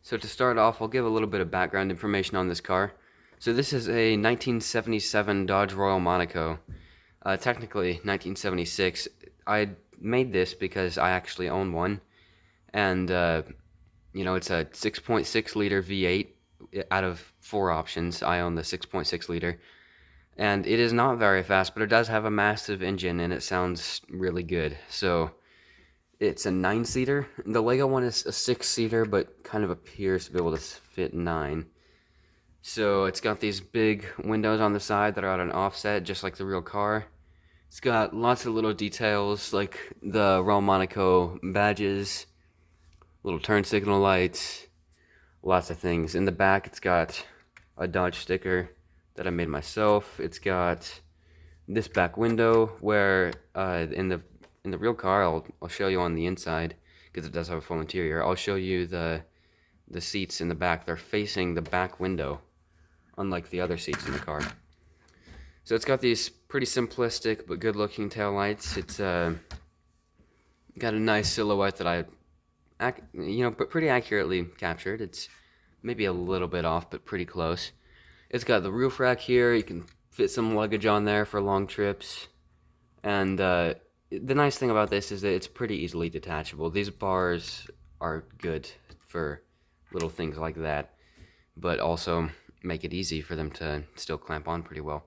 So to start off, I'll give a little bit of background information on this car. So this is a 1977 Dodge Royal Monaco. Technically 1976. I made this because I actually own one, and it's a 6.6 liter V8 out of four options. I own the 6.6 liter, and it is not very fast, but it does have a massive engine, and it sounds really good. So it's a 9-seater. The Lego one is a 6-seater, but kind of appears to be able to fit 9. So it's got these big windows on the side that are at an offset, just like the real car. It's got lots of little details, like the Royal Monaco badges, little turn signal lights, lots of things. In the back, it's got a Dodge sticker that I made myself. It's got this back window where in the real car, I'll show you on the inside because it does have a full interior. I'll show you the seats in the back. They're facing the back window, unlike the other seats in the car. So it's got these pretty simplistic but good-looking taillights. It's got a nice silhouette that but pretty accurately captured. It's maybe a little bit off, but pretty close. It's got the roof rack here. You can fit some luggage on there for long trips. And the nice thing about this is that it's pretty easily detachable. These bars are good for little things like that, but also make it easy for them to still clamp on pretty well.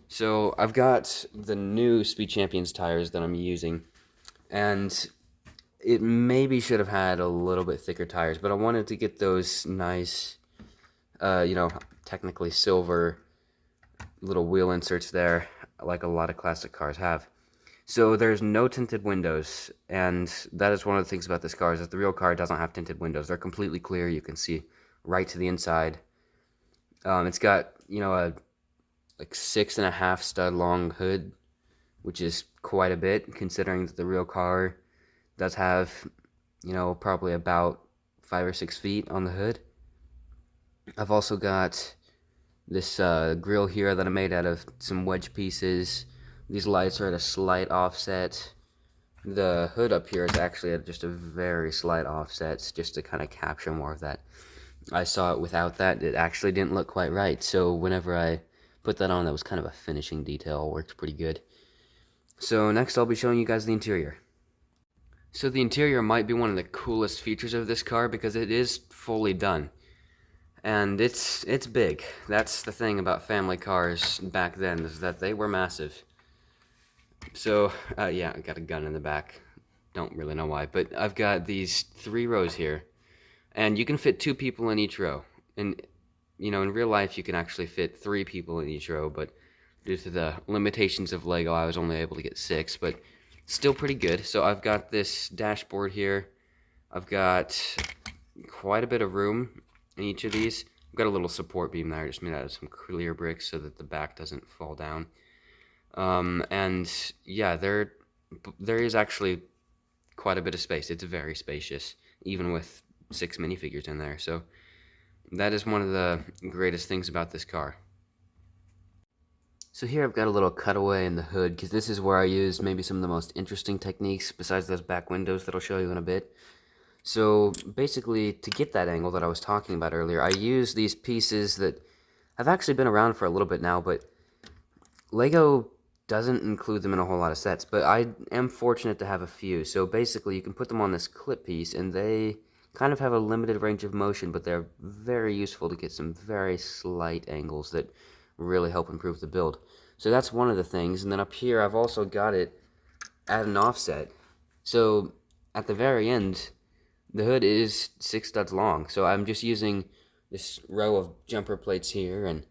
So I've got the new Speed Champions tires that I'm using, and it maybe should have had a little bit thicker tires, but I wanted to get those nice, technically silver little wheel inserts there, like a lot of classic cars have. So there's no tinted windows, and that is one of the things about this car, is that the real car doesn't have tinted windows. They're completely clear. You can see right to the inside. It's got, a 6.5 stud long hood, which is quite a bit, considering that the real car does have, probably about 5 or 6 feet on the hood. I've also got this grill here that I made out of some wedge pieces. These lights are at a slight offset. The hood up here is actually at just a very slight offset, just to kind of capture more of that. I saw it without that. It actually didn't look quite right. So whenever I put that on, that was kind of a finishing detail. It worked pretty good. So next I'll be showing you guys the interior. So the interior might be one of the coolest features of this car because it is fully done. And it's big. That's the thing about family cars back then, is that they were massive. So, yeah, I got a gun in the back. Don't really know why, but I've got these 3 rows here. And you can fit 2 people in each row. And, in real life, you can actually fit 3 people in each row, but due to the limitations of Lego, I was only able to get 6, but still pretty good. So I've got this dashboard here. I've got quite a bit of room in each of these. I've got a little support beam there, just made out of some clear bricks so that the back doesn't fall down. And yeah, there is actually quite a bit of space. It's very spacious, even with 6 minifigures in there. So that is one of the greatest things about this car. So here I've got a little cutaway in the hood, because this is where I use maybe some of the most interesting techniques besides those back windows that I'll show you in a bit. So basically, to get that angle that I was talking about earlier, I use these pieces that have actually been around for a little bit now, but Lego doesn't include them in a whole lot of sets, but I am fortunate to have a few. So basically, you can put them on this clip piece, and they kind of have a limited range of motion, but they're very useful to get some very slight angles that really help improve the build. So that's one of the things. And then up here, I've also got it at an offset. So at the very end, the hood is 6 studs long. So I'm just using this row of jumper plates here, and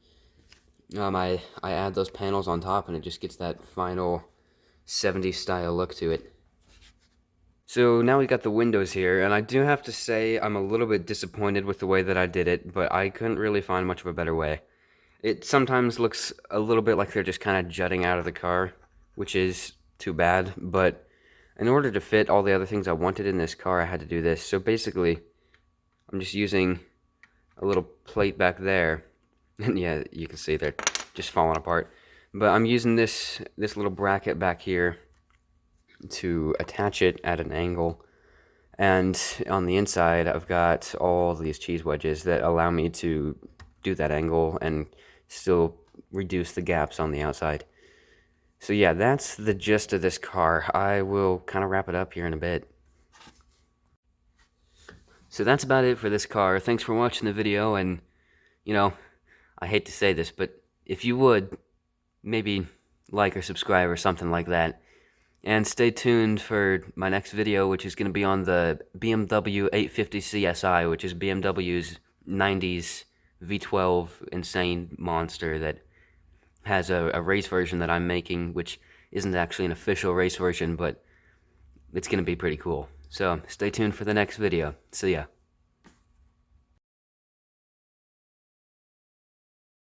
I add those panels on top, and it just gets that final 70s style look to it. So now we got the windows here, and I do have to say I'm a little bit disappointed with the way that I did it, but I couldn't really find much of a better way. It sometimes looks a little bit like they're just kind of jutting out of the car, which is too bad, but in order to fit all the other things I wanted in this car, I had to do this. So basically, I'm just using a little plate back there, and yeah, you can see they're just falling apart. But I'm using this little bracket back here to attach it at an angle, And on the inside, I've got all these cheese wedges that allow me to do that angle and still reduce the gaps on the outside. So yeah, that's the gist of this car. I will kind of wrap it up here in a bit. So that's about it for this car. Thanks for watching the video, and, you know, I hate to say this, but if you would, maybe like or subscribe or something like that. And stay tuned for my next video, which is going to be on the BMW 850 CSI, which is BMW's 90s V12 insane monster that has a race version that I'm making, which isn't actually an official race version, but it's going to be pretty cool. So stay tuned for the next video. See ya.